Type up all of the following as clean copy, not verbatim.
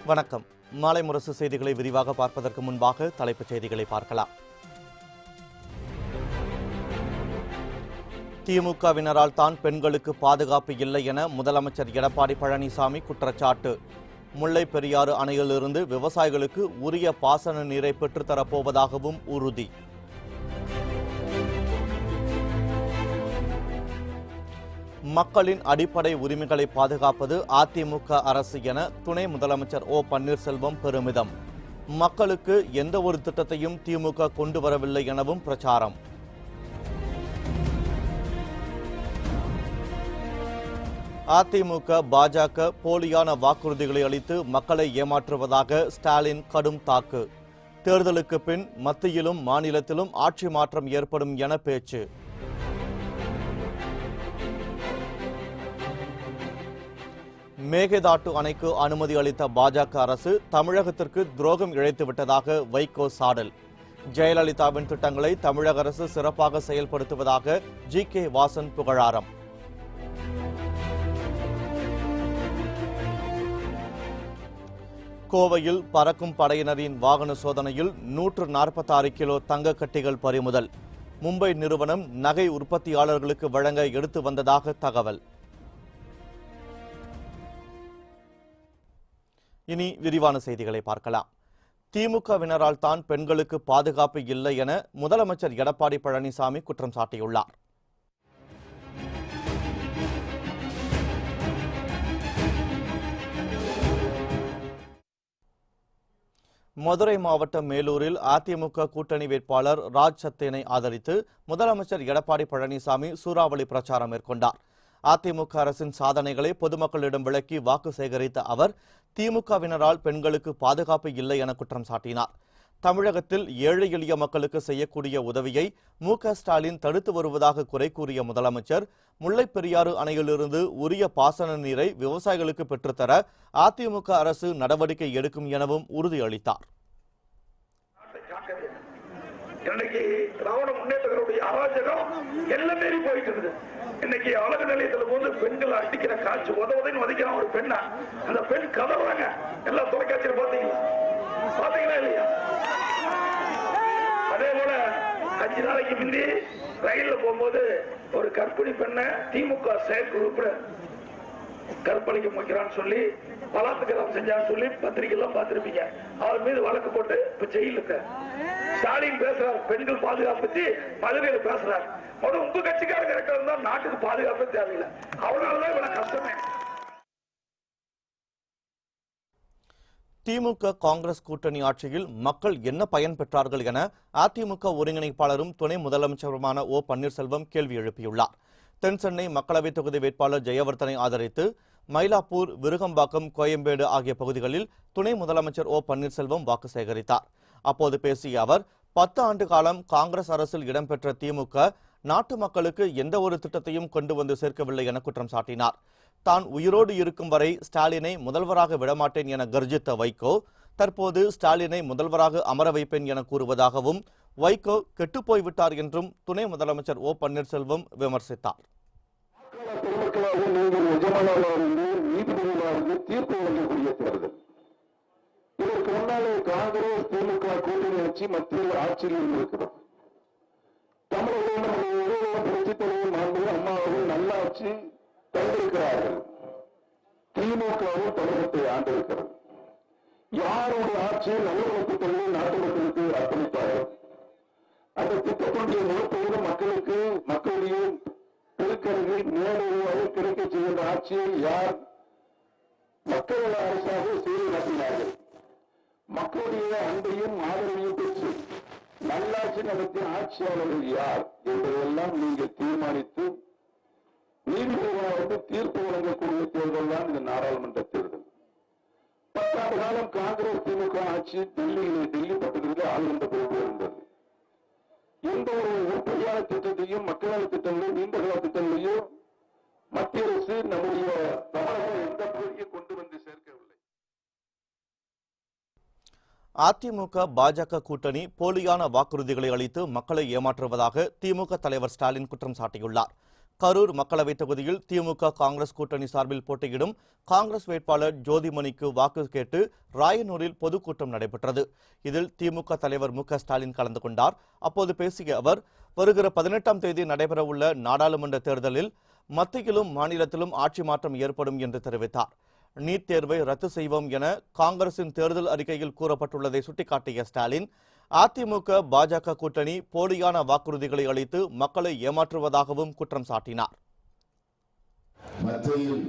வணக்கம். மாலை முரசு செய்திகளை விரிவாக பார்ப்பதற்கு முன்பாக தலைப்புச் செய்திகளை பார்க்கலாம். திமுகவினரால் தான் பெண்களுக்கு பாதுகாப்பு இல்லை என முதலமைச்சர் எடப்பாடி பழனிசாமி குற்றச்சாட்டு. முல்லை பெரியாறு அணையிலிருந்து விவசாயிகளுக்கு உரிய பாசன நீரை பெற்றுத்தரப்போவதாகவும் உறுதி. மக்களின் அடிப்படை உரிமைகளை பாதுகாப்பது அதிமுக அரசு என துணை முதலமைச்சர் ஓ பன்னீர்செல்வம் பெருமிதம். மக்களுக்கு எந்த ஒரு திட்டத்தையும் திமுக கொண்டு வரவில்லை எனவும் பிரச்சாரம். அதிமுக பாஜக போலியான வாக்குறுதிகளை அளித்து மக்களை ஏமாற்றுவதாக ஸ்டாலின் கடும் தாக்கு. தேர்தலுக்கு பின் மத்தியிலும் மாநிலத்திலும் ஆட்சி மாற்றம் ஏற்படும் என பேச்சு. மேகதாட்டு அணைக்கு அனுமதி அளித்த பாஜக அரசு தமிழகத்திற்கு துரோகம் இழைத்துவிட்டதாக வைகோ சாடல். ஜெயலலிதாவின் திட்டங்களை தமிழக அரசு சிறப்பாக செயல்படுத்துவதாக ஜி.கே. வாசன் புகழாரம். கோவையில் பறக்கும் படையினரின் வாகன சோதனையில் 146 கிலோ தங்க கட்டிகள் பறிமுதல். மும்பை நிறுவனம் நகை உற்பத்தியாளர்களுக்கு வழங்க எடுத்து வந்ததாக தகவல். இனி விரிவான செய்திகளை பார்க்கலாம். திமுகவினரால் தான் பெண்களுக்கு பாதுகாப்பு இல்லை என முதலமைச்சர் எடப்பாடி பழனிசாமி குற்றம் சாட்டியுள்ளார். மதுரை மாவட்டம் மேலூரில் அதிமுக கூட்டணி வேட்பாளர் ராஜ் சத்தேனை ஆதரித்து முதலமைச்சர் எடப்பாடி பழனிசாமி சூறாவளி பிரச்சாரம் மேற்கொண்டார். அதிமுக அரசின் சாதனைகளை பொதுமக்களிடம் விளக்கி வாக்கு சேகரித்த அவர் திமுகவினரால் பெண்களுக்கு பாதுகாப்பு இல்லை என குற்றம் சாட்டினார். தமிழகத்தில் ஏழை எளிய மக்களுக்கு செய்யக்கூடிய உதவியை மு.க. ஸ்டாலின் தடுத்து வருவதாக குறை கூறிய முதலமைச்சர் முல்லை பெரியாறு அணையிலிருந்து உரிய பாசன நீரை விவசாயிகளுக்கு பெற்றுத்தர அதிமுக அரசு நடவடிக்கை எடுக்கும் எனவும் உறுதியளித்தார். இன்னைக்கு திராவிட முன்னேற்றங்களுடைய அராஜகம் எல்லாம் மீறி போயிட்டு இருக்குது. இன்னைக்கு அழகு நிலையத்துல போது பெண்கள் அடிக்கிற காட்சி உதவுதைன்னு வதிக்கிறான் ஒரு பெண்ணா. அந்த பெண் கதவுறாங்க. எல்லாம் தொலைக்காட்சியில் பாத்தீங்களா இல்லையா? அதே போல 5 நாளைக்கு முந்தி ரயில்ல போகும்போது ஒரு கர்ப்பிணி பெண்ணை திமுக செயற்குழு கற்பழிக்க முக்கிறான்னு சொல்லி பலாத்காரம் செஞ்சான்னு சொல்லி பத்திரிகை எல்லாம் பார்த்திருப்பீங்க. அவர் மீது வழக்கு போட்டு இப்ப ஜெயிலுக்கு ஸ்டாலின் பேசுறார். பெண்கள் பாதுகாப்பு பத்தி மதுரையில பேசுறார். உங்க கட்சிக்காரங்க இருக்கிறதா நாட்டுக்கு பாதுகாப்பு தேவையில்லை. அவனாலதான் இவ்வளவு கஷ்டமே. திமுக காங்கிரஸ் கூட்டணி ஆட்சியில் மக்கள் என்ன பயன் பெற்றார்கள் என அதிமுக ஒருங்கிணைப்பாளரும் துணை முதலமைச்சருமான ஓ பன்னீர்செல்வம் கேள்வி எழுப்பியுள்ளார். தென்சென்னை மக்களவைத் தொகுதி வேட்பாளர் ஜெயவர்தனை ஆதரித்து மயிலாப்பூர், விருகம்பாக்கம், கோயம்பேடு ஆகிய பகுதிகளில் துணை முதலமைச்சர் ஓ பன்னீர்செல்வம் வாக்கு சேகரித்தார். அப்போது பேசிய அவர் 10 ஆண்டு காலம் காங்கிரஸ் அரசில் இடம்பெற்ற திமுக நாட்டு மக்களுக்கு எந்த ஒரு திட்டத்தையும் கொண்டு வந்து சேர்க்கவில்லை என குற்றம் சாட்டினார். தான் உயிரோடு இருக்கும் வரை ஸ்டாலினை முதல்வராக விடமாட்டேன் என கர்ஜித்த வைகோ தற்போது ஸ்டாலினை முதல்வராக அமர வைப்பேன் என கூறுவதாகவும் வைகோ கெட்டுப்போய்விட்டார் என்றும் துணை முதலமைச்சர் ஓ பன்னீர்செல்வம் விமர்சித்தார். தீர்ப்பு வழங்கக்கூடிய தேர்தல். இதற்கு முன்னாலே காங்கிரஸ் திமுக கூட்டணி ஆட்சி மத்தியில் ஆட்சியில் இருக்கிறது. தமிழகம் புரட்சித் தலைவர் அம்மா அவர்கள் நல்லாட்சி தந்திருக்கிறார்கள். திமுகவும் தமிழகத்தை ஆண்டிருக்கிறது. யாருடைய ஆட்சியில் நல்ல திட்டங்களை நாட்டு மக்களுக்கு அர்ப்பணித்தார்கள். அந்த திட்டத்தினுடைய முழுப்பொழுது மக்களுக்கு மக்களுடைய திருக்கரைகள் நேரடியாக கிடைக்க செய்கின்ற ஆட்சியை யார் மக்கள் அரசாக செய்து நடத்தினார்கள். மக்களுடைய அன்பையும் ஆதரவையும் பெற்று நல்லாட்சி நடத்திய ஆட்சியாளர்கள் யார் என்பதையெல்லாம் நீங்கள் தீர்மானித்து நீதிமன்றம் தீர்ப்பு வழங்கக்கூடிய தேர்தல் தான் இந்த நாடாளுமன்ற தேர்தல். 10 ஆண்டு காலம் காங்கிரஸ் திமுக ஆட்சி டெல்லி பட்டத்திற்கு ஆளுகின்ற பொறுப்பு இருந்தது. எந்த ஒரு உறுதியான திட்டத்தையும் மக்கள் நல திட்டங்களையும் நீண்டகால திட்டங்களையும் மத்திய அரசு நம்முடைய தமிழகம் எந்த பகுதியை கொண்டு வந்து சேர்க்கவில்லை. அதிமுக பாஜக கூட்டணி போலியான வாக்குறுதிகளை அளித்து மக்களை ஏமாற்றுவதாக திமுக தலைவர் ஸ்டாலின் குற்றம் சாட்டியுள்ளார். கரூர் மக்களவைத் தொகுதியில் திமுக காங்கிரஸ் கூட்டணி சார்பில் போட்டியிடும் காங்கிரஸ் வேட்பாளர் ஜோதிமணிக்கு வாக்கு கேட்டு ராயனூரில் பொதுக்கூட்டம் நடைபெற்றது. இதில் திமுக தலைவர் மு.க. ஸ்டாலின் கலந்து கொண்டார். அப்போது பேசிய அவர், வருகிற 18ஆம் தேதி நடைபெறவுள்ள நாடாளுமன்ற தேர்தலில் மத்தியிலும் மாநிலத்திலும் ஆட்சி மாற்றம் ஏற்படும் என்று தெரிவித்தார். நீட் தேர்வை ரத்து செய்வோம் என காங்கிரசின் தேர்தல் அறிக்கையில் கூறப்பட்டுள்ளதை சுட்டிக்காட்டிய ஸ்டாலின், அதிமுக பாஜக கூட்டணி போலியான வாக்குறுதிகளை அளித்து மக்களை ஏமாற்றுவதாகவும் குற்றம் சாட்டினார். மத்தியில்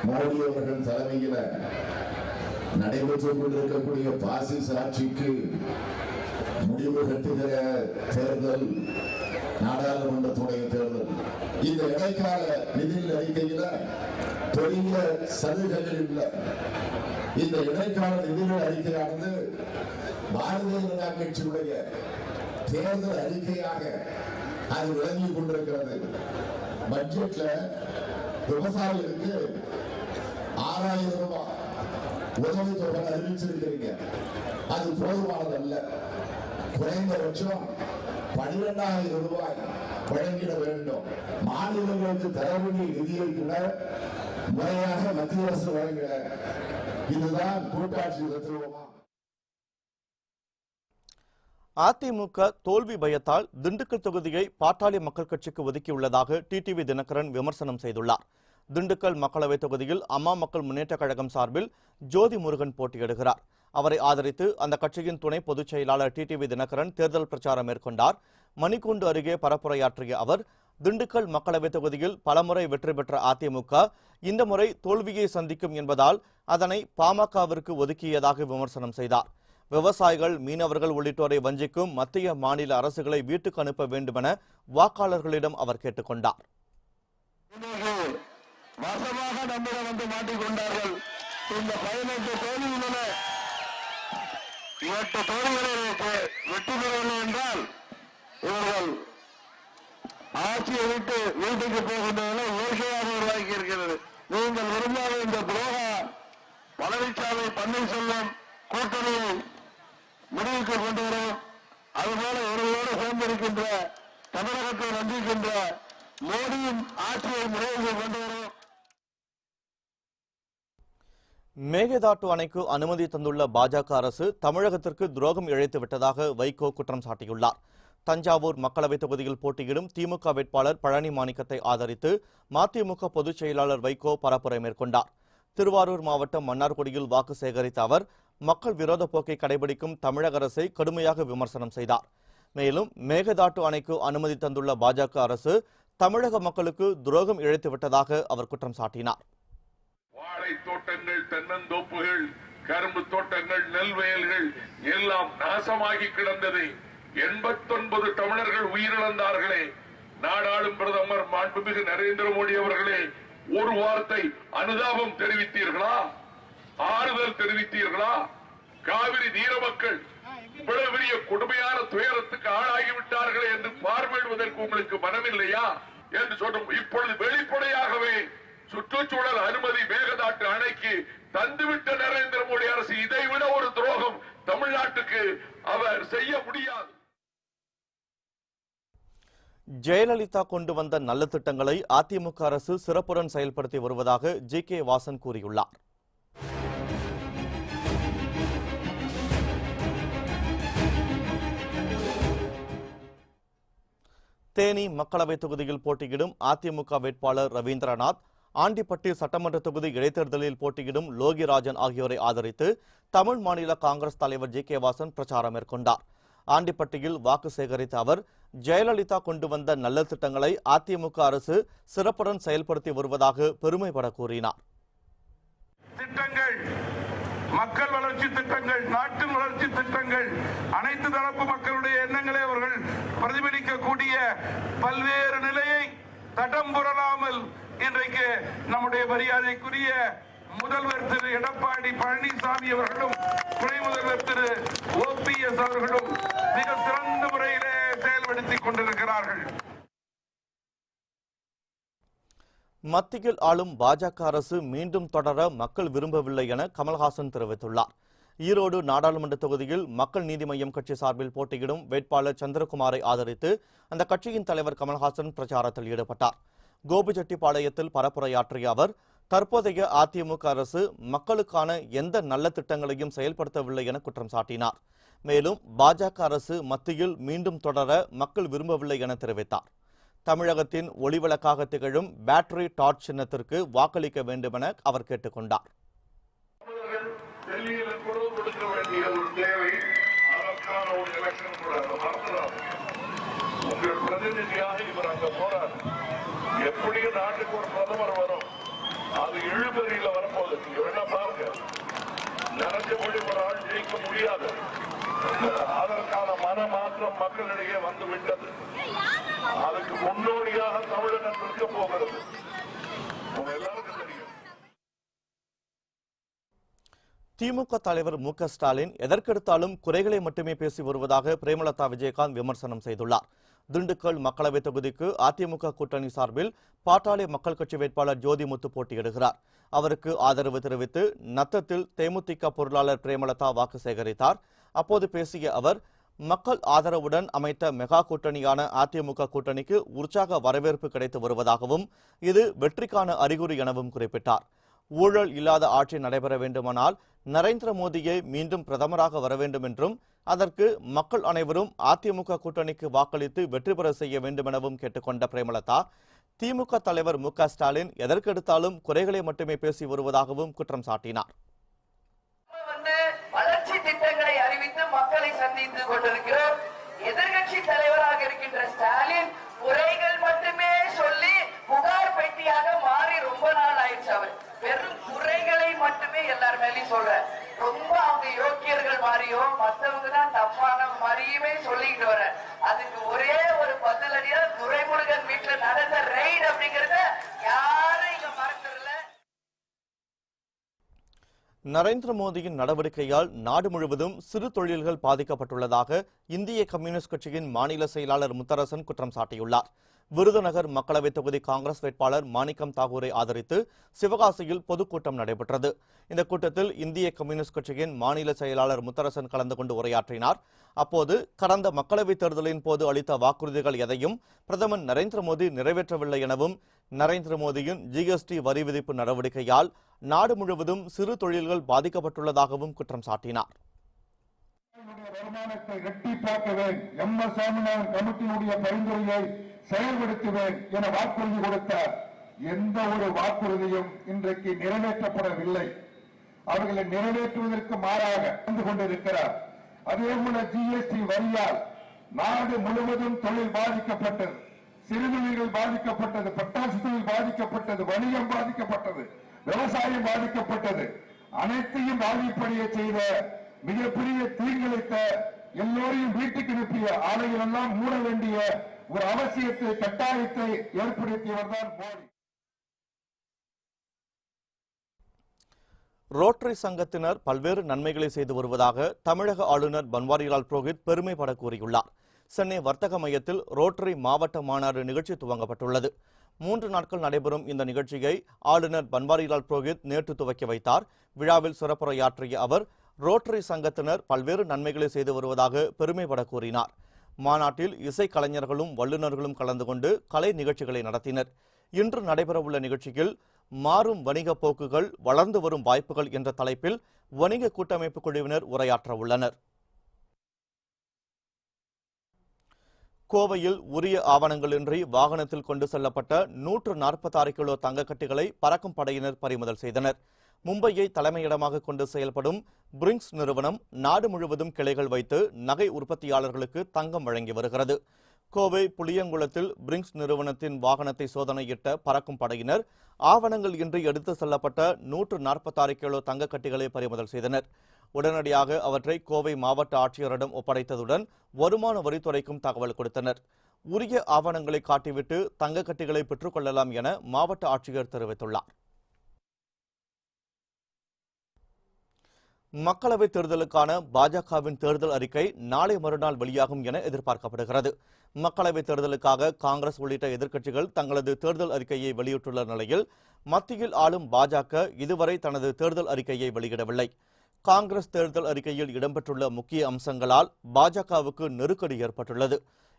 மோடி அவர்கள் தலைமையில் நடைபெற்றுக் கொண்டிருக்கக்கூடிய பாசிச ஆட்சிக்கு முடிவு கட்டுகிற தேர்தல் நாடாளுமன்றத்துடைய தேர்தல். இந்த இடைக்கால நிதி அறிக்கையில் பெரிய சலுகைகள் இல்லை. இந்த இடைக்கால நிதி அறிக்கையானது பாரதிய ஜனதா கட்சியுடைய தேர்தல் அறிக்கையாக அது விளங்கிக் கொண்டிருக்கிறது. பட்ஜெட்ல விவசாயிகளுக்கு 6000 ரூபாய் உதவித்தொகை அறிவிச்சிருக்கிறீங்க. அது போதுமானதல்ல. குறைந்தபட்சம் 12,000 ரூபாய் வழங்கிட வேண்டும். மாநிலங்களுக்கு தர வேண்டிய நிதியை கூட முறையாக மத்திய அரசு வழங்கிட. இதுதான் கூட்டாட்சி தத்துவமா? அதிமுக தோல்வி பயத்தால் திண்டுக்கல் தொகுதியை பாட்டாளி மக்கள் கட்சிக்கு ஒதுக்கியுள்ளதாக டிடிவி தினகரன் விமர்சனம் செய்துள்ளார். திண்டுக்கல் மக்களவைத் தொகுதியில் அம்மா மக்கள் முன்னேற்றக் கழகம் சார்பில் ஜோதி முருகன் போட்டியிடுகிறார். அவரை ஆதரித்து அந்த கட்சியின் துணை பொதுச் செயலாளர் டிடிவி தினகரன் தேர்தல் பிரச்சாரம் மேற்கொண்டார். மணிக்கூண்டு அருகே பரப்புரையாற்றிய அவர், திண்டுக்கல் மக்களவைத் தொகுதியில் பலமுறை வெற்றி பெற்ற அதிமுக இந்த முறை தோல்வியை சந்திக்கும் என்பதால் அதனை பாமகவிற்கு ஒதுக்கியதாக விமர்சனம் செய்தார். விவசாயிகள், மீனவர்கள் உள்ளிட்டோரை வஞ்சிக்கும் மத்திய மாநில அரசுகளை வீட்டுக்கு அனுப்ப வேண்டுமென வாக்காளர்களிடம் அவர் கேட்டுக் கொண்டார். வசமாக நம்மிடம் வந்து மாட்டிக்கொண்டார்கள். இந்த 18 தோல்விகளை 8 தோல்விகளை வெற்றி பெறவில்லை என்றால் இவர்கள் ஆட்சியை விட்டு வீட்டுக்கு போகின்றன இயற்கையாக உருவாக்கி இருக்கிறது. நீங்கள் விரும்பாத இந்த துரோக பழனிசாமி பன்னீர்செல்வம் கூட்டணியை முடிவுக்கு கொண்டு வரும். அதுபோல ஒருவரோடு சேர்ந்திருக்கின்ற தமிழகத்தை வந்திருக்கின்ற மோடியின் ஆட்சியை முடிவுக்கு கொண்டு வரும். மேகதாட்டு அணைக்கு அனுமதி தந்துள்ள பாஜக அரசு தமிழகத்திற்கு துரோகம் இழைத்து விட்டதாக வைகோ குற்றம் சாட்டியுள்ளார். தஞ்சாவூர் மக்களவைத் தொகுதியில் போட்டியிடும் திமுக வேட்பாளர் பழனி மாணிக்கத்தை ஆதரித்து மதிமுக பொதுச் செயலாளர் வைகோ பரப்புரை மேற்கொண்டார். திருவாரூர் மாவட்டம் மன்னார்குடியில் வாக்கு சேகரித்த அவர் மக்கள் விரோத போக்கை கடைபிடிக்கும் தமிழக அரசை கடுமையாக விமர்சனம் செய்தார். மேலும் மேகதாட்டு அணைக்கு அனுமதி தந்துள்ள பாஜக அரசு தமிழக மக்களுக்கு துரோகம் இழைத்து விட்டதாக அவர் குற்றம் சாட்டினார். வாழை தோட்டங்கள், தென்னந்தோப்புகள், கரும்பு தோட்டங்கள், நெல் வயல்கள் எல்லாம் நாசமாகி கிடந்தது. 89 தமிழர்கள் உயிரிழந்தார்களே. நாடாளும் பிரதமர் மாண்புமிகு நரேந்திர மோடி அவர்களே, ஒரு வார்த்தை அனுதாபம் தெரிவித்தீர்களா? ஆறுதல் தெரிவித்தீர்களா? காவிரி நீர மக்கள் இவ்வளவு பெரிய கொடுமையான துயரத்துக்கு ஆளாகிவிட்டார்களே என்று பார்வையிடுவதற்கு உங்களுக்கு மனமில்லையா என்று சொல்லும். இப்பொழுது வெளிப்படையாகவே சுற்றுச்சூழல் அனுமதி மேகதாட்டு அணைக்கு தந்துவிட்ட நரேந்திர மோடி அரசு இதைவிட ஒரு துரோகம் தமிழ்நாட்டுக்கு அவர் செய்ய முடியாது. ஜெயலலிதா கொண்டு வந்த நல்ல திட்டங்களை அதிமுக அரசு சிறப்புடன் செயல்படுத்தி வருவதாக ஜி.கே. வாசன் கூறியுள்ளார். தேனி மக்களவைத் தொகுதியில் போட்டியிடும் அதிமுக வேட்பாளர் ரவீந்திரநாத், ஆண்டிப்பட்டி சட்டமன்ற தொகுதி இடைத்தேர்தலில் போட்டியிடும் லோகிராஜன் ஆகியோரை ஆதரித்து தமிழ் மாநில காங்கிரஸ் தலைவர் ஜி.கே. வாசன் பிரச்சாரம் மேற்கொண்டார். ஆண்டிப்பட்டியில் வாக்கு சேகரித்த அவர் ஜெயலலிதா கொண்டு வந்த நல்ல திட்டங்களை அதிமுக அரசு சிறப்புடன் செயல்படுத்தி வருவதாக பெருமைப்பட கூறினார். திட்டங்கள், மக்கள் வளர்ச்சி திட்டங்கள், நாட்டின் வளர்ச்சி திட்டங்கள், அனைத்து தரப்பு மக்களுடைய எண்ணங்களை அவர்கள் பிரதிபலிக்கக்கூடிய பல்வேறு நிலையை தடம் புரளாமல் இன்றைக்கு நம்முடைய மரியாதைக்குரிய முதல்வர் திரு எடப்பாடி பழனிசாமி அவர்களும் துணை முதல்வர் திரு OPS அவர்களும் மிக சிறந்த முறையிலே செயல்படுத்திக் கொண்டிருக்கிறார்கள். மத்தியில் ஆளும் பாஜக அரசு மீண்டும் தொடர மக்கள் விரும்பவில்லை என கமல்ஹாசன் தெரிவித்துள்ளார். ஈரோடு நாடாளுமன்ற தொகுதியில் மக்கள் நீதி மய்யம் கட்சி சார்பில் போட்டியிடும் வேட்பாளர் சந்திரகுமாரை ஆதரித்து அந்த கட்சியின் தலைவர் கமல்ஹாசன் பிரச்சாரத்தில் ஈடுபட்டார். கோபிச்செட்டிப்பாளையத்தில் பரப்புரையாற்றிய அவர், தற்போதைய அதிமுக அரசு மக்களுக்கான எந்த நல்ல திட்டங்களையும் செயல்படுத்தவில்லை என குற்றம் சாட்டினார். மேலும் பாஜக அரசு மத்தியில் மீண்டும் தொடர மக்கள் விரும்பவில்லை என தெரிவித்தார். தமிழகத்தின் ஒளிவிளக்காக திகழும் பேட்டரி டார்ச் சின்னத்திற்கு வாக்களிக்க வேண்டும் என அவர் கேட்டுக் கொண்டார். உங்கள் பிரதிநிதியாக இவர் அங்க போறார். எப்படியும் நாட்டுக்கு ஒரு பிரதமர் வரும், அது இழுபறியில வரப்போகுது. நீங்க வேணா பாருங்க, நரேந்திர மோடி ஒரு ஆள் ஜெயிக்க முடியாது. அதற்கான மனமாற்றம் மக்களிடையே வந்து விட்டது. அதுக்கு முன்னோடியாக தமிழகம் இருக்க போகிறது. உங்க எல்லாருக்கும் தெரியும். திமுக தலைவர் மு.க. ஸ்டாலின் எதற்கெடுத்தாலும் குறைகளை மட்டுமே பேசி வருவதாக பிரேமலதா விஜயகாந்த் விமர்சனம் செய்துள்ளார். திண்டுக்கல் மக்களவைத் தொகுதிக்கு அதிமுக கூட்டணி சார்பில் பாட்டாளி மக்கள் கட்சி வேட்பாளர் ஜோதிமுத்து போட்டியிடுகிறார். அவருக்கு ஆதரவு தெரிவித்து நத்தத்தில் தேமுதிக பொருளாளர் பிரேமலதா வாக்கு சேகரித்தார். அப்போது பேசிய அவர், மக்கள் ஆதரவுடன் அமைத்த மெகா கூட்டணியான அதிமுக கூட்டணிக்கு உற்சாக வரவேற்பு கிடைத்து வருவதாகவும் இது வெற்றிக்கான அறிகுறி எனவும் குறிப்பிட்டார். ஊழல் இல்லாத ஆட்சி நடைபெற வேண்டுமானால் நரேந்திர மோடியை மீண்டும் பிரதமராக வர வேண்டும் என்றும் அதற்கு மக்கள் அனைவரும் அதிமுக கூட்டணிக்கு வாக்களித்து வெற்றி பெற செய்ய வேண்டும் எனவும் கேட்டுக்கொண்ட பிரேமலதா, திமுக தலைவர் மு.க. ஸ்டாலின் எதற்கெடுத்தாலும் குறைகளை மட்டுமே பேசி வருவதாகவும் குற்றம் சாட்டினார். வளர்ச்சி திட்டங்களை அறிவித்து மக்களை சந்தித்துக் கொண்டிருக்கிறார். எதிர்கட்சி தலைவராக இருக்கின்ற ஸ்டாலின் குறைகள் மட்டுமே சொல்லி புகார் பெட்டியாக மாறி ரொம்ப நாள் ஆயிடுச்சு. அவர் வெறும் குறைகளை மட்டுமே எல்லார் மேலேயும் சொல்ற, ரொம்ப அவங்க யோக்கியர்கள் மாதிரியோ மற்றவங்க தான் தப்பான மாதிரியுமே சொல்லிக்கிட்டு வர. அதுக்கு ஒரே ஒரு பதிலடியா துரைமுருகன் வீட்டுல நடந்த ரெய்ட் அப்படிங்கறத யாரும் இங்க மறந்துடல. நரேந்திர மோடியின் நடவடிக்கையால் நாடு முழுவதும் சிறு தொழில்கள் பாதிக்கப்பட்டுள்ளதாக இந்திய கம்யூனிஸ்ட் கட்சியின் மாநில செயலாளர் முத்தரசன் குற்றம் சாட்டியுள்ளார். விருதுநகர் மக்களவைத் தொகுதி காங்கிரஸ் வேட்பாளர் மாணிக்கம் தாகூரை ஆதரித்து சிவகாசியில் பொதுக்கூட்டம் நடைபெற்றது. இந்த கூட்டத்தில் இந்திய கம்யூனிஸ்ட் கட்சியின் மாநில செயலாளர் முத்தரசன் கலந்து கொண்டு உரையாற்றினார். அப்போது கடந்த மக்களவைத் தேர்தலின் போது அளித்த வாக்குறுதிகள் எதையும் பிரதமர் நரேந்திர மோடி நிறைவேற்றவில்லை எனவும், நரேந்திர மோடியின் ஜிஎஸ்டி வரி விதிப்பு நடவடிக்கையால் நாடு முழுவதும் சிறு தொழில்கள் பாதிக்கப்பட்டுள்ளதாகவும் குற்றம் சாட்டினார். வருமானத்தை இரட்டிப்பாக்குவேன், எம்.எஸ். சாமிநாதன் கமிட்டியினுடைய பரிந்துரையை செயல்படுத்துவேன் என வாக்குறுதி கொடுத்தார். எந்த ஒரு வாக்குறுதியும் இன்றைக்கு நிறைவேற்றப்படவில்லை. அவர்களை நிறைவேற்றுவதற்கு மாறாக வந்து கொண்டிருக்கிறார். அதேபோல ஜிஎஸ்டி வரியால் நாடு முழுவதும் தொழில் பாதிக்கப்பட்டது, சிறுதொழில்கள் பாதிக்கப்பட்டது, பட்டாசு தொழில் பாதிக்கப்பட்டது, வணிகம் பாதிக்கப்பட்டது, விவசாயம் பாதிக்கப்பட்டது. அனைத்தையும் பாதிப்படைய செய்த மிகப்பெரிய தீங்கிழைத்த எல்லோரையும் வீட்டுக்கு அனுப்பிய ஆலைகள் எல்லாம் மூட வேண்டிய ஒரு அவசியத்தை கட்டாயத்தை ஏற்படுத்தியவர்தான் மோடி. ரோட்டரி சங்கத்தினர் பல்வேறு நன்மைகளை செய்து வருவதாக தமிழக ஆளுநர் பன்வாரிலால் புரோஹித் பெருமைப்பட கூறியுள்ளார். சென்னை வர்த்தக மையத்தில் ரோட்டரி மாவட்ட மாநாடு நிகழ்ச்சி துவங்கப்பட்டுள்ளது. 3 நாட்கள் நடைபெறும் இந்த நிகழ்ச்சியை ஆளுநர் பன்வாரிலால் புரோஹித் நேற்று துவக்கி வைத்தார். விழாவில் சிறப்புரையாற்றிய அவர், ரோட்டரி சங்கத்தினர் பல்வேறு நன்மைகளை செய்து வருவதாக பெருமைப்பட கூறினார். மாநாட்டில் இசைக்கலைஞர்களும் வல்லுநர்களும் கலந்து கொண்டு கலை நிகழ்ச்சிகளை நடத்தினர். இன்று நடைபெறவுள்ள நிகழ்ச்சியில் மாறும் வணிக போக்குகள், வளர்ந்து வரும் வாய்ப்புகள் என்ற தலைப்பில் வணிக கூட்டமைப்பு குழுவினர் உரையாற்ற உள்ளனர். கோவையில் உரிய ஆவணங்களின்றி வாகனத்தில் கொண்டு செல்லப்பட்ட 146 கிலோ தங்கக்கட்டிகளை பறக்கும் படையினர் பறிமுதல் செய்தனர். மும்பையை தலைமையிடமாக கொண்டு செயல்படும் பிரிங்ஸ் நிறுவனம் நாடு முழுவதும் கிளைகள் வைத்து நகை உற்பத்தியாளர்களுக்கு தங்கம் வழங்கி வருகிறது. கோவை புளியங்குளத்தில் பிரிங்ஸ் நிறுவனத்தின் வாகனத்தை சோதனையிட்ட பறக்கும் படையினர் ஆவணங்கள் இன்றி எடுத்து செல்லப்பட்ட 146 கிலோ தங்கக்கட்டிகளை பறிமுதல் செய்தனர். உடனடியாக அவற்றை கோவை மாவட்ட ஆட்சியரிடம் ஒப்படைத்ததுடன் வருமான வரித்துறைக்கும் தகவல் கொடுத்தனர். உரிய ஆவணங்களை காட்டிவிட்டு தங்கக்கட்டிகளை பெற்றுக் கொள்ளலாம் என மாவட்ட ஆட்சியர் தெரிவித்துள்ளார். மக்களவைத் தேர்தலுக்கான பாஜகவின் தேர்தல் அறிக்கை நாளை மறுநாள் வெளியாகும் என எதிர்பார்க்கப்படுகிறது. மக்களவைத் தேர்தலுக்காக காங்கிரஸ் உள்ளிட்ட எதிர்க்கட்சிகள் தங்களது தேர்தல் அறிக்கையை வெளியிட்டுள்ள நிலையில் மத்தியில் ஆளும் பாஜக இதுவரை தனது தேர்தல் அறிக்கையை வெளியிடவில்லை. காங்கிரஸ் தேர்தல் அறிக்கையில் இடம்பெற்றுள்ள முக்கிய அம்சங்களால் பாஜகவுக்கு நெருக்கடி ஏற்பட்டுள்ளது.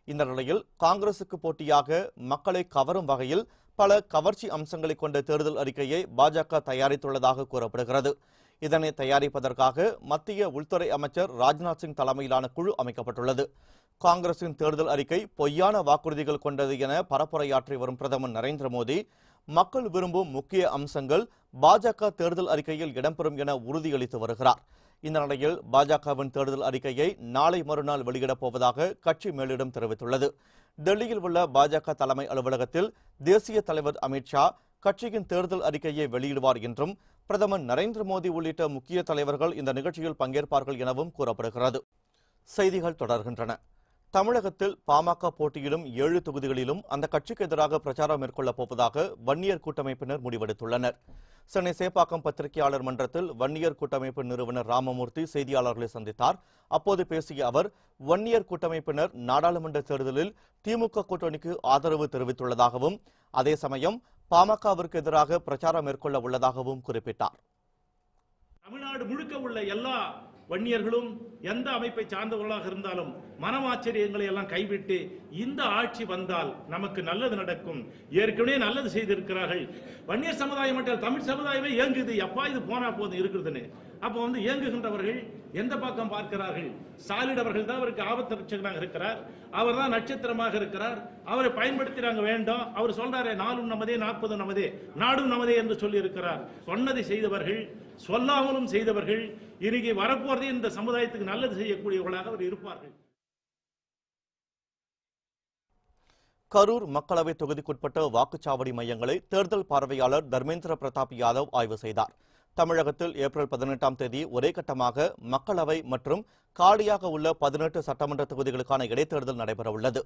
இந்த நிலையில் காங்கிரசுக்கு போட்டியாக மக்களை கவரும் வகையில் பல கவர்ச்சி அம்சங்களை கொண்ட தேர்தல் அறிக்கையை பாஜக தயாரித்துள்ளதாக கூறப்படுகிறது. இதனை தயாரிப்பதற்காக மத்திய உள்துறை அமைச்சர் ராஜ்நாத் சிங் தலைமையிலான குழு அமைக்கப்பட்டுள்ளது. காங்கிரசின் தேர்தல் அறிக்கை பொய்யான வாக்குறுதிகள் கொண்டது என பரப்புரையாற்றி வரும் பிரதமர் நரேந்திர மோடி, மக்கள் விரும்பும் முக்கிய அம்சங்கள் பாஜக தேர்தல் அறிக்கையில் இடம்பெறும் என உறுதியளித்து வருகிறார். இந்த நிலையில் பாஜகவின் தேர்தல் அறிக்கையை நாளை மறுநாள் வெளியிடப் போவதாக கட்சி மேலிடம் தெரிவித்துள்ளது. டெல்லியில் உள்ள பாஜக தலைமை அலுவலகத்தில் தேசிய தலைவர் அமித்ஷா கட்சியின் தேர்தல் அறிக்கையை வெளியிடுவார் என்றும் பிரதமர் நரேந்திர மோடி உள்ளிட்ட முக்கிய தலைவர்கள் இந்த நிகழ்ச்சியில் பங்கேற்பார்கள் எனவும் கூறப்படுகிறது. செய்திகள் தொடர்கின்றன. தமிழகத்தில் பாமக போட்டியிடும் 7 தொகுதிகளிலும் அந்த கட்சிக்கு எதிராக பிரச்சாரம் மேற்கொள்ளப் போவதாக வன்னியர் கூட்டமைப்பினர் முடிவெடுத்துள்ளனர். சென்னை சேப்பாக்கம் பத்திரிகையாளர் மன்றத்தில் வன்னியர் கூட்டமைப்பு நிறுவனர் ராமமூர்த்தி செய்தியாளர்களை சந்தித்தார். அப்போது பேசிய அவர், வன்னியர் கூட்டமைப்பினர் நாடாளுமன்ற தேர்தலில் திமுக கூட்டணிக்கு ஆதரவு தெரிவித்துள்ளதாகவும் அதே சமயம் பாமகவிற்கு எதிராக பிரச்சாரம் மேற்கொள்ள உள்ளதாகவும் குறிப்பிட்டார். தமிழ்நாடு முழுக்க உள்ள எல்லா வன்னியர்களும் எந்த அமைப்பை சார்ந்தவர்களாக இருந்தாலும் மனமாச்சரியங்களை எல்லாம் கைவிட்டு இந்த ஆட்சி வந்தால் நமக்கு நல்லது நடக்கும், ஏற்கனவே நல்லது செய்திருக்கிறார்கள். வன்னியர் சமுதாயம் மட்டும் தமிழ் சமுதாயமே இயங்குது, எப்பா இது போனா போதும் இருக்குதுன்னு. அப்போ இயங்குகின்றவர்கள் எந்த பக்கம் பார்க்கிறார்கள்? ஸ்டாலின் அவர்கள் தான் அவருக்கு ஆபத்து ரட்சகனாக இருக்கிறார், அவர் தான் நட்சத்திரமாக இருக்கிறார், அவரை பயன்படுத்தி நாங்க வேண்டாம். அவர் சொல்றாரு, நாளும் நமதே 40 நமதே நாடும் நமதே என்று சொல்லி இருக்கிறார். சொன்னதை செய்தவர்கள், சொல்லாமலும் செய்தவர்கள், இன்னைக்கு வரப்போறதே இந்த சமுதாயத்துக்கு நல்லது செய்யக்கூடியவர்களாக அவர் இருப்பார்கள். கரூர் மக்களவை தொகுதிக்குட்பட்ட வாக்குச்சாவடி மையங்களை தேர்தல் பார்வையாளர் தர்மேந்திர பிரதாப் யாதவ் ஆய்வு செய்தார். தமிழகத்தில் ஏப்ரல் 18ஆம் தேதி ஒரே கட்டமாக மக்களவை மற்றும் காலியாக உள்ள 18 சட்டமன்ற தொகுதிகளுக்கான இடைத்தேர்தல் நடைபெறவுள்ளது.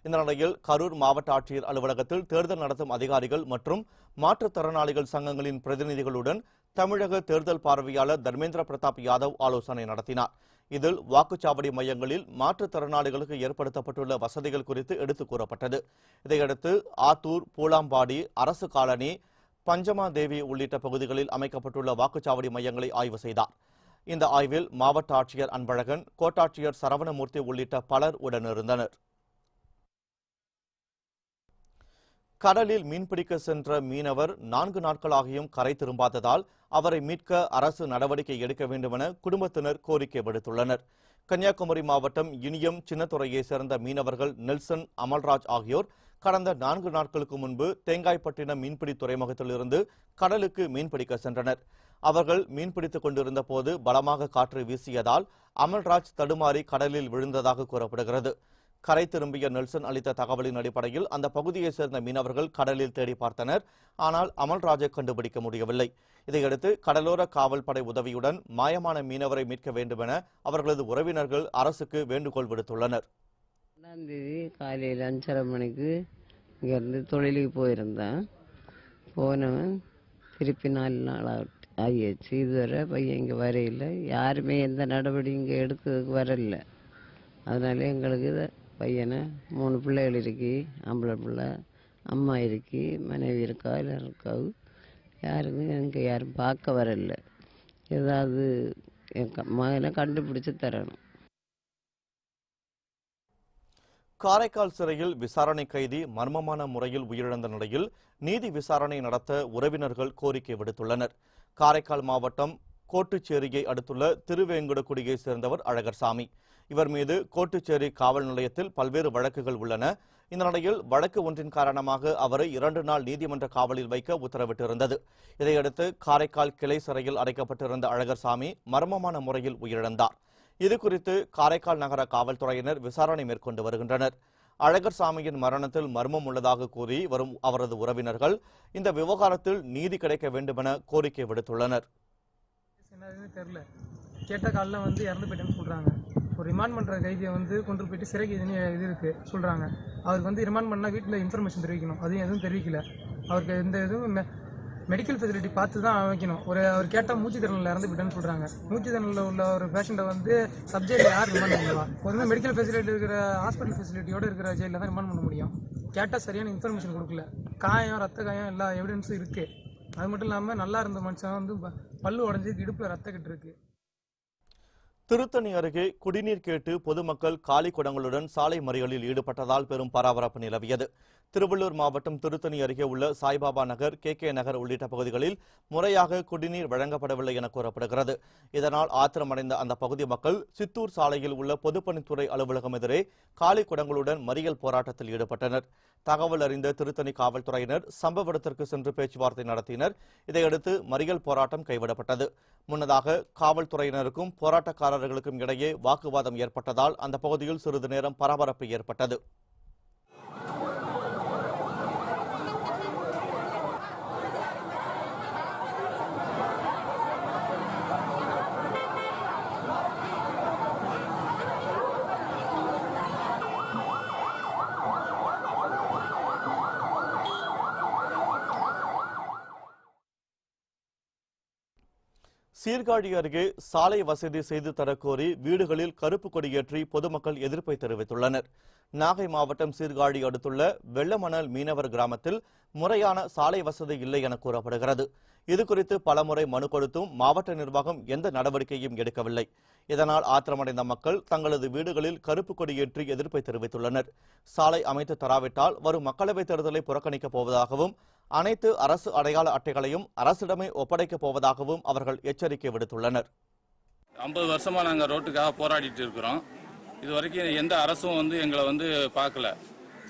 இந்த நிலையில் கரூர் மாவட்ட ஆட்சியர் அலுவலகத்தில் தேர்தல் நடத்தும் அதிகாரிகள் மற்றும் மாற்றுத்திறனாளிகள் சங்கங்களின் பிரதிநிதிகளுடன் தமிழக தேர்தல் பார்வையாளர் தர்மேந்திர பிரதாப் யாதவ் ஆலோசனை நடத்தினார். இதில் வாக்குச்சாவடி மையங்களில் மாற்றுத்திறனாளிகளுக்கு ஏற்படுத்தப்பட்டுள்ள வசதிகள் குறித்து எடுத்துக் கூறப்பட்டது. இதையடுத்து ஆத்தூர், பூலாம்பாடி, அரசு காலனி, பஞ்சமாதேவி உள்ளிட்ட பகுதிகளில் அமைக்கப்பட்டுள்ள வாக்குச்சாவடி மையங்களை ஆய்வு செய்தார். இந்த ஆய்வில் மாவட்ட ஆட்சியர் அன்பழகன், கோட்டாட்சியர் சரவணமூர்த்தி உள்ளிட்ட பலர் உடனிருந்தனர். கடலில் மீன்பிடிக்க சென்ற மீனவர் 4 நாட்களாகியும் கரை திரும்பாததால் அவரை மீட்க அரசு நடவடிக்கை எடுக்க வேண்டும் என குடும்பத்தினர் கோரிக்கை விடுத்துள்ளனர். கன்னியாகுமரி மாவட்டம் இனியம் சின்னத்துறையை சேர்ந்த மீனவர்கள் நெல்சன், அமல்ராஜ் ஆகியோர் கடந்த 4 நாட்களுக்கு முன்பு தேங்காய்பட்டினம் மீன்பிடி துறைமுகத்திலிருந்து கடலுக்கு மீன்பிடிக்க சென்றனர். அவர்கள் மீன்பிடித்துக் கொண்டிருந்த போது பலமாக காற்று வீசியதால் அமல்ராஜ் தடுமாறி கடலில் விழுந்ததாக கூறப்படுகிறது. கரை திரும்பிய நெல்சன் அளித்த தகவலின் அடிப்படையில் அந்த பகுதியைச் சேர்ந்த மீனவர்கள் கடலில் தேடி பார்த்தனர். ஆனால் அமல்ராஜை கண்டுபிடிக்க முடியவில்லை. இதையடுத்து கடலோர காவல் படை உதவியுடன் மாயமான மீனவரை மீட்க வேண்டும் என அவர்களது உறவினர்கள் அரசுக்கு வேண்டுகோள் விடுத்துள்ளனர். 2ஆம் தேதி காலையில் 5:30 மணிக்கு இங்கேருந்து தொழிலுக்கு போயிருந்தேன். போனவன் திருப்பி 4 நாள் ஆகியாச்சு. இதுவரை பையன் இங்கே வரையில, யாருமே எந்த நடவடிக்கை இங்கே எடுக்கிறதுக்கு வரல. அதனால எங்களுக்கு பையனை 3 பிள்ளைகள் இருக்கு, ஆம்பளை பிள்ளை, அம்மா இருக்கு, மனைவி இருக்கா, எல்லாம் இருக்காவு. யாருக்கும் எனக்கு யாரும் பார்க்க வரல. ஏதாவது என் மகனை கண்டுபிடிச்சு தரணும். காரைக்கால் சிறையில் விசாரணை கைதி மர்மமான முறையில் உயிரிழந்த நிலையில் நீதி விசாரணை நடத்த உறவினர்கள் கோரிக்கை விடுத்துள்ளனர். காரைக்கால் மாவட்டம் கோட்டுச்சேரியை அடுத்துள்ள திருவேங்கடக்குடியை சேர்ந்தவர் அழகர்சாமி. இவர் மீது கோட்டுச்சேரி காவல் நிலையத்தில் பல்வேறு வழக்குகள் உள்ளன. இந்த நிலையில் வழக்கு ஒன்றின் காரணமாக அவரை 2 நாள் நீதிமன்ற காவலில் வைக்க உத்தரவிட்டிருந்தது. இதையடுத்து காரைக்கால் கிளை சிறையில் அடைக்கப்பட்டிருந்த அழகர்சாமி மர்மமான முறையில் உயிரிழந்தார். இதுகுறித்து காரைக்கால் நகர காவல்துறையினர் விசாரணை மேற்கொண்டு வருகின்றனர். அழகர்சாமியின் மரணத்தில் மர்மம் உள்ளதாக கூறி வரும் அவரது உறவினர்கள் இந்த விவகாரத்தில் நீதி கிடைக்க வேண்டும் என கோரிக்கை விடுத்துள்ளனர். தெரியல, கேட்ட காலில் இறந்து போயிட்டேன்னு சொல்றாங்க. ஒரு ரிமாண்ட் பண்ற கைதியை கொண்டு போயிட்டு சிறைக்கு இது இருக்கு சொல்றாங்க. அவருக்கு ரிமாண்ட் பண்ணா வீட்டில் இன்ஃபர்மேஷன் தெரிவிக்கணும், அதுவும் எதுவும் தெரிவிக்கல. அவருக்கு எந்த இதுவும் மெடிக்கல் ஃபெசிலிட்டி பார்த்து தான் வைக்கணும். அவர் கேட்டால் மூச்சு திறனில் இறந்து போயிட்டேன்னு சொல்றாங்க. மூச்சு திறனில் உள்ள ஒரு பேஷண்ட்டை சப்ஜெக்டில் யார் ரிமாண்ட் பண்ணுவா? பொதுவாக மெடிக்கல் ஃபெசிலிட்டி இருக்கிற ஹாஸ்பிட்டல் ஃபெசிலிட்டியோட இருக்கிற ஜெயிலில் தான் ரிமாண்ட் பண்ண முடியும். கேட்டால் சரியான இன்ஃபர்மேஷன் கொடுக்கல. காயம், ரத்த காயம், எல்லா எவிடன்ஸும் இருக்கு. அது மட்டும் இல்லாமல் நல்லா இருந்த மனுஷன் பல்லு உடஞ்சி இடுப்பில் ரத்த கட்டு இருக்கு. திருத்தணி அருகே குடிநீர் கேட்டு பொதுமக்கள் காலி குடங்களுடன் சாலை மறியலில் ஈடுபட்டதால் பெரும் பரபரப்பு நிலவியது. திருவள்ளூர் மாவட்டம் திருத்தணி அருகே உள்ள சாய்பாபா நகர், கே நகர் உள்ளிட்ட பகுதிகளில் முறையாக குடிநீர் வழங்கப்படவில்லை என கூறப்படுகிறது. இதனால் ஆத்திரமடைந்த அந்த பகுதி மக்கள் சித்தூர் சாலையில் உள்ள பொதுப்பணித்துறை அலுவலகம் எதிரே காலி குடங்களுடன் மறியல் போராட்டத்தில் ஈடுபட்டனர். தகவல் அறிந்த திருத்தணி காவல்துறையினர் சம்பவ இடத்திற்கு சென்று பேச்சுவார்த்தை நடத்தினர். இதையடுத்து மறியல் போராட்டம் கைவிடப்பட்டது. முன்னதாக காவல்துறையினருக்கும் போராட்டக்காரர்களுக்கும் இடையே வாக்குவாதம் ஏற்பட்டதால் அந்த பகுதியில் சிறிது நேரம் பரபரப்பு ஏற்பட்டது. சீர்காழி அருகே சாலை வசதி செய்து தரக்கோரி வீடுகளில் கருப்பு கொடியேற்றி பொதுமக்கள் எதிர்ப்பை தெரிவித்துள்ளனர். நாகை மாவட்டம் சீர்காழி அடுத்துள்ள வெள்ளமணல் மீனவர் கிராமத்தில் முறையான சாலை வசதி இல்லை என கூறப்படுகிறது. இதுகுறித்து பலமுறை மனு கொடுத்தும் மாவட்ட நிர்வாகம் எந்த நடவடிக்கையும் எடுக்கவில்லை. இதனால் ஆத்திரமடைந்த மக்கள் தங்களது வீடுகளில் கருப்பு கொடியேற்றி எதிர்ப்பை தெரிவித்துள்ளனர். சாலை அமைத்து தராவிட்டால் வரும் மக்களவைத் தேர்தலை புறக்கணிக்கப் போவதாகவும் அனைத்து அரசு அடையாள அட்டைகளையும் அரசிடமே ஒப்படைக்கப் போவதாகவும் அவர்கள் எச்சரிக்கை விடுத்துள்ளனர். 50 வருஷமா நாங்கள் ரோட்டுக்காக போராடிட்டு இருக்கிறோம். இது வரைக்கும் எந்த அரசும் எங்களை பார்க்கல.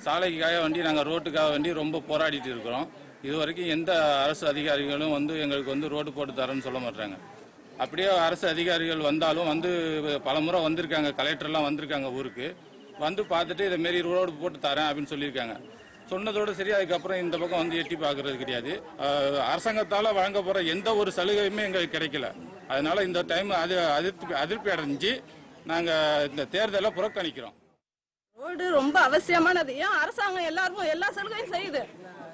சாலைக்காக வேண்டி நாங்கள் ரோட்டுக்காக வேண்டி ரொம்ப போராடிட்டு இருக்கிறோம். இது வரைக்கும் எந்த அரசு அதிகாரிகளும் எங்களுக்கு ரோடு போட்டு தரேன்னு சொல்ல மாட்டாங்க. அப்படியே அரசு அதிகாரிகள் வந்தாலும் பல முறை வந்திருக்காங்க, கலெக்டர்லாம் வந்திருக்காங்க ஊருக்கு வந்து பார்த்துட்டு இதை மாரி ரோடு போட்டு தரேன் அப்படின்னு சொல்லியிருக்காங்க. சொன்னதோடு சரி, அதுக்கப்புறம் இந்த பக்கம் எட்டி பார்க்கறது கிடையாது. அரசாங்கத்தால் வழங்க போகிற எந்த ஒரு சலுகையுமே எங்களுக்கு கிடைக்கல. அதனால இந்த டைம் அதிருப்தி அடைஞ்சு நாங்கள் இந்த தேர்தலை புறக்கணிக்கிறோம். ரோடு ரொம்ப அவசியமானது. ஏன் அரசாங்கம் எல்லாருக்கும் எல்லா சலுகையும் செய்யுது,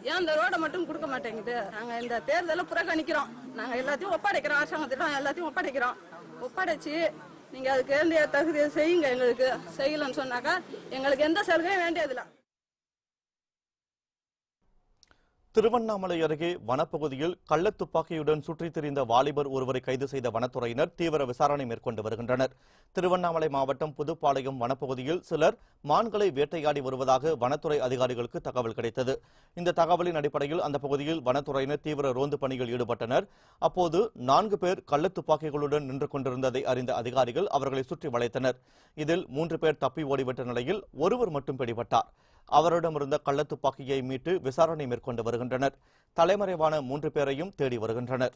ஏன் இந்த ரோடை மட்டும் கொடுக்க மாட்டேங்குது? நாங்கள் இந்த தேர்தலை புறக்கணிக்கிறோம். நாங்கள் எல்லாத்தையும் ஒப்படைக்கிறோம், அரசாங்கத்திடம் எல்லாத்தையும் ஒப்படைக்கிறோம். ஒப்படைச்சு நீங்கள் அதுக்கு வேண்டிய தகுதியை செய்யுங்க. எங்களுக்கு செய்யலன்னு சொன்னாக்கா எங்களுக்கு எந்த சலுகையும் வேண்டியதில்லை. திருவண்ணாமலை அருகே வனப்பகுதியில் கள்ளத்துப்பாக்கியுடன் சுற்றித் திரிந்த வாலிபர் ஒருவரை கைது செய்த வனத்துறையினர் தீவிர விசாரணை மேற்கொண்டு வருகின்றனர். திருவண்ணாமலை மாவட்டம் புதுப்பாளையம் வனப்பகுதியில் சிலர் மான்களை வேட்டையாடி வருவதாக வனத்துறை அதிகாரிகளுக்கு தகவல் கிடைத்தது. இந்த தகவலின் அடிப்படையில் அந்த பகுதியில் வனத்துறையினர் தீவிர ரோந்து பணியில் ஈடுபட்டனர். அப்போது 4 பேர் கள்ளத்துப்பாக்கிகளுடன் நின்று கொண்டிருந்ததை அறிந்த அதிகாரிகள் அவர்களை சுற்றி வளைத்தனர். இதில் 3 பேர் தப்பி ஓடிவிட்ட நிலையில் ஒருவர் மட்டும் பிடிபட்டார். அவரிடமிருந்த கள்ளத்துப்பாக்கியை மீட்டு விசாரணை மேற்கொண்டு வருகின்றனர். தலைமறைவான 3 பேரையும் தேடி வருகின்றனர்.